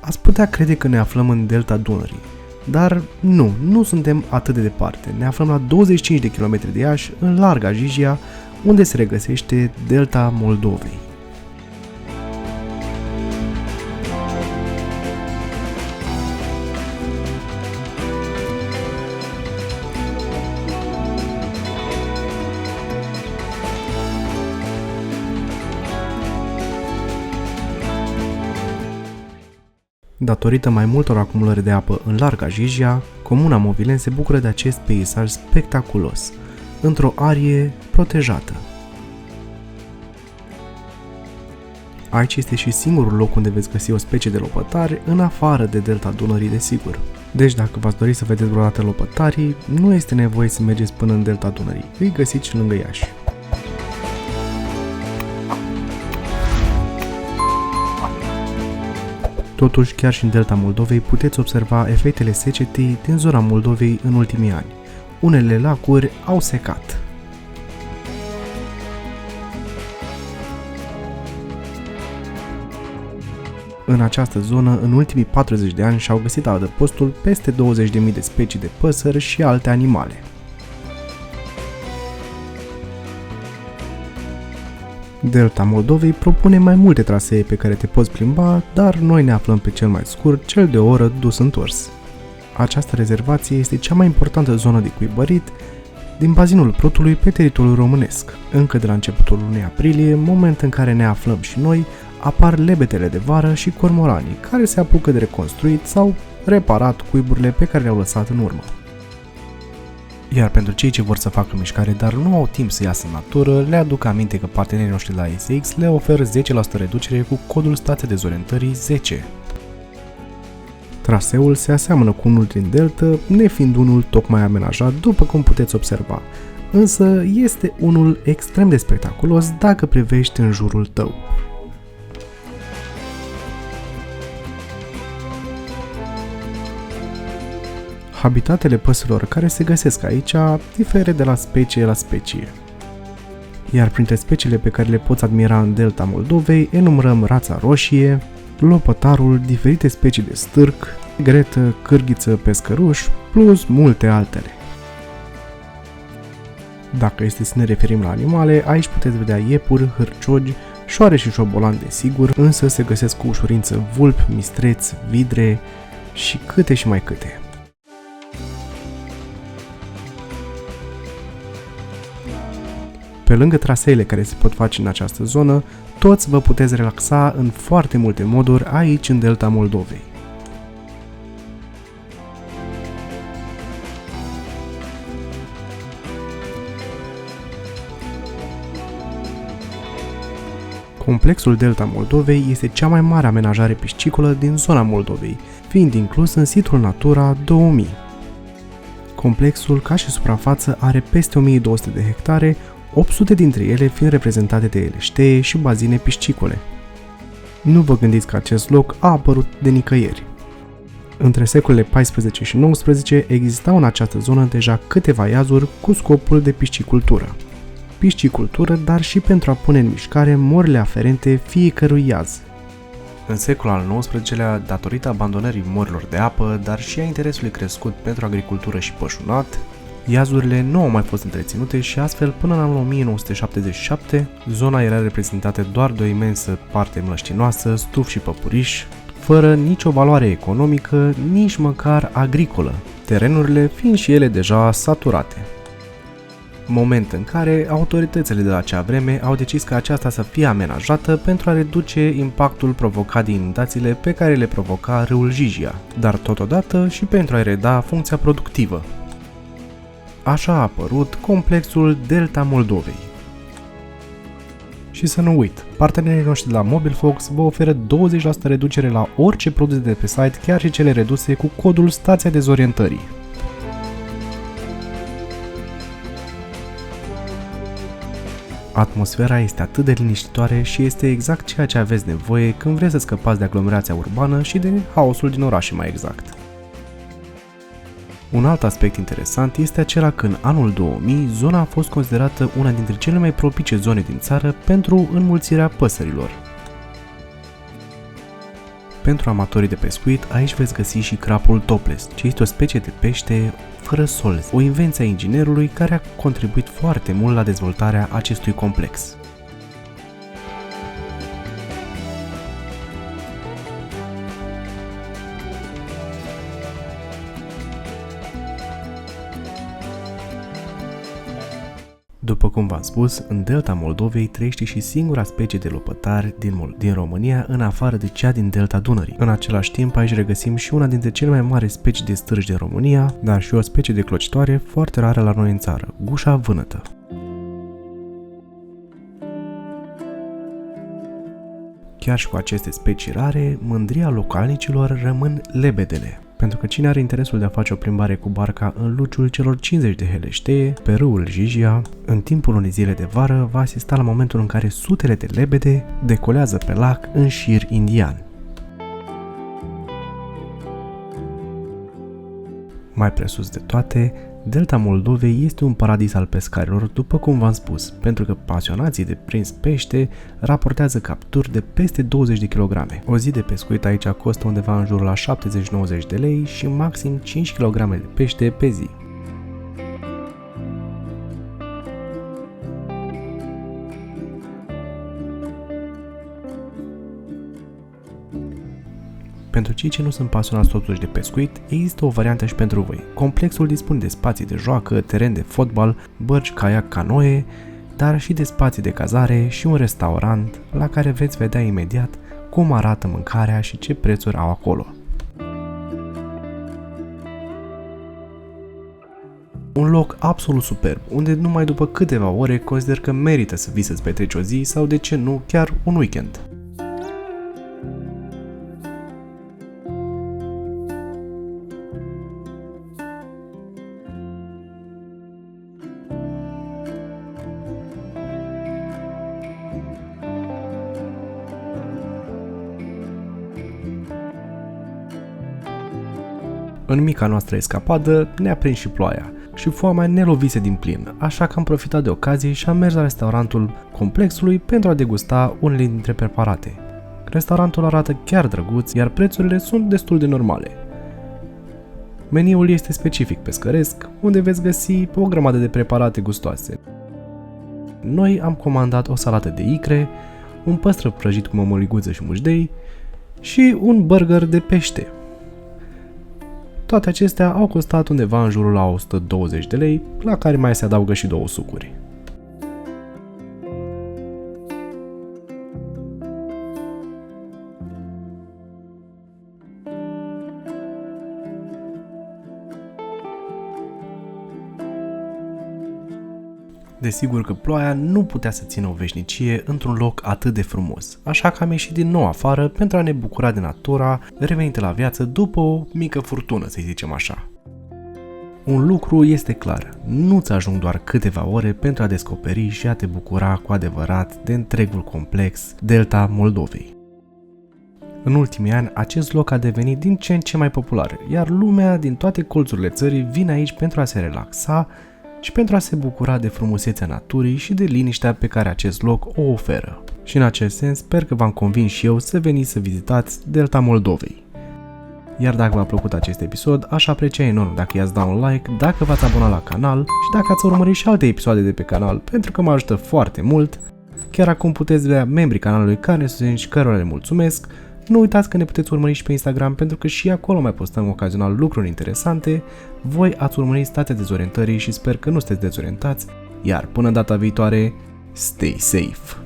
Ați putea crede că ne aflăm în delta Dunării, dar nu suntem atât de departe. Ne aflăm la 25 de km de Iași, în Larga Jijia, unde se regăsește delta Moldovei. Datorită mai multor acumulări de apă în Larga Jijia, comuna Movilen se bucură de acest peisaj spectaculos, într-o arie protejată. Aici este și singurul loc unde veți găsi o specie de lopătari, în afară de delta Dunării, desigur. Deci dacă v-ați dori să vedeți vreodată lopătarii, nu este nevoie să mergeți până în delta Dunării, îi găsiți lângă Iași. Totuși, chiar și în delta Moldovei puteți observa efectele secetii din zona Moldovei în ultimii ani. Unele lacuri au secat. În această zonă, în ultimii 40 de ani și-au găsit adăpostul peste 20.000 de specii de păsări și alte animale. Delta Moldovei propune mai multe trasee pe care te poți plimba, dar noi ne aflăm pe cel mai scurt, cel de o oră dus-întors. Această rezervație este cea mai importantă zonă de cuibărit din bazinul Prutului pe teritoriul românesc. Încă de la începutul lunii aprilie, moment în care ne aflăm și noi, apar lebedele de vară și cormoranii, care se apucă de reconstruit sau reparat cuiburile pe care le-au lăsat în urmă. Iar pentru cei ce vor să facă mișcare, dar nu au timp să iasă în natură, le aduc aminte că partenerii noștri la SX le oferă 10% reducere cu codul stația dezorientării 10. Traseul se aseamănă cu unul din delta, nefiind unul tocmai amenajat, după cum puteți observa, însă este unul extrem de spectaculos dacă privești în jurul tău. Habitatele păsărilor care se găsesc aici diferă de la specie la specie. Iar printre speciile pe care le poți admira în delta Moldovei enumerăm rața roșie, lopătarul, diferite specii de stârc, gretă, cârghiță, pescăruș, plus multe altele. Dacă este să ne referim la animale, aici puteți vedea iepuri, hârciogi, șoare și șobolani desigur, însă se găsesc cu ușurință vulpi, mistreți, vidre și câte și mai câte. Pe lângă traseele care se pot face în această zonă, toți vă puteți relaxa în foarte multe moduri aici în delta Moldovei. Complexul delta Moldovei este cea mai mare amenajare piscicolă din zona Moldovei, fiind inclus în situl Natura 2000. Complexul, ca și suprafață, are peste 1200 de hectare, 800 dintre ele fiind reprezentate de eleștee și bazine piscicole. Nu vă gândiți că acest loc a apărut de nicăieri. Între secolele 14 și 19 existau în această zonă deja câteva iazuri cu scopul de piscicultură. Piscicultură, dar și pentru a pune în mișcare morile aferente fiecărui iaz. În secolul al XIX-lea, datorită abandonării morilor de apă, dar și a interesului crescut pentru agricultură și pășunat, iazurile nu au mai fost întreținute și astfel, până în anul 1977, zona era reprezentată doar de o imensă parte mlăștinoasă, stuf și păpuriș, fără nicio valoare economică, nici măcar agricolă, terenurile fiind și ele deja saturate. Moment în care autoritățile de la acea vreme au decis ca aceasta să fie amenajată pentru a reduce impactul provocat de inundațiile pe care le provoca râul Jijia, dar totodată și pentru a-i reda funcția productivă. Așa a apărut complexul Delta Moldovei. Și să nu uit, partenerii noștri de la Mobilfox vă oferă 20% reducere la orice produse de pe site, chiar și cele reduse cu codul stația dezorientării. Atmosfera este atât de liniștitoare și este exact ceea ce aveți nevoie când vreți să scăpați de aglomerația urbană și de haosul din orașe mai exact. Un alt aspect interesant este acela că în anul 2000 zona a fost considerată una dintre cele mai propice zone din țară pentru înmulțirea păsărilor. Pentru amatorii de pescuit, aici veți găsi și crapul topless, ce este o specie de pește fără solzi, o invenție a inginerului care a contribuit foarte mult la dezvoltarea acestui complex. După cum v-am spus, în delta Moldovei trăiește și singura specie de lopătari din România, în afară de cea din delta Dunării. În același timp, aici regăsim și una dintre cele mai mari specii de stârși de România, dar și o specie de clocitoare foarte rară la noi în țară, gușa vânătă. Chiar și cu aceste specii rare, mândria localnicilor rămân lebedele. Pentru că cine are interesul de a face o plimbare cu barca în luciul celor 50 de heleșteie, pe râul Jijia, în timpul unei zile de vară va asista la momentul în care sutele de lebede decolează pe lac în șir indian. Mai presus de toate, delta Moldovei este un paradis al pescarilor, după cum v-am spus, pentru că pasionații de prins pește raportează capturi de peste 20 de kilograme. O zi de pescuit aici costă undeva în jurul la 70-90 de lei și maxim 5 kg de pește pe zi. Pentru cei ce nu sunt pasionați totuși de pescuit, există o variantă și pentru voi. Complexul dispune de spații de joacă, teren de fotbal, bărci, caiac, canoe, dar și de spații de cazare și un restaurant la care veți vedea imediat cum arată mâncarea și ce prețuri au acolo. Un loc absolut superb, unde numai după câteva ore consider că merită să vii să-ți petreci o zi sau, de ce nu, chiar un weekend. În mica noastră escapadă ne-a prins și ploaia și foamea ne lovise din plin, așa că am profitat de ocazie și am mers la restaurantul complexului pentru a degusta unele dintre preparate. Restaurantul arată chiar drăguț, iar prețurile sunt destul de normale. Meniul este specific pescăresc, unde veți găsi o grămadă de preparate gustoase. Noi am comandat o salată de icre, un păstrăv prăjit cu mămăliguță și mușdei și un burger de pește. Toate acestea au costat undeva în jurul la 120 de lei, la care mai se adaugă și 2 sucuri. Desigur că ploaia nu putea să țină o veșnicie într-un loc atât de frumos, așa că am ieșit din nou afară pentru a ne bucura de natura revenită la viață după o mică furtună, să zicem așa. Un lucru este clar, nu-ți ajung doar câteva ore pentru a descoperi și a te bucura cu adevărat de întregul complex delta Moldovei. În ultimii ani, acest loc a devenit din ce în ce mai popular, iar lumea din toate colțurile țării vine aici pentru a se relaxa și pentru a se bucura de frumusețea naturii și de liniștea pe care acest loc o oferă. Și în acest sens sper că v-am convins și eu să veniți să vizitați delta Moldovei. Iar dacă v-a plăcut acest episod, aș aprecia enorm dacă i-ați da un like, dacă v-ați abonat la canal și dacă ați urmărit și alte episoade de pe canal, pentru că mă ajută foarte mult. Chiar acum puteți vedea membrii canalului care ne susțin și cărora le mulțumesc. Nu uitați că ne puteți urmări și pe Instagram, pentru că și acolo mai postăm ocazional lucruri interesante. Voi ați urmărit Stația Dezorientării și sper că nu sunteți dezorientați. Iar până data viitoare, stay safe!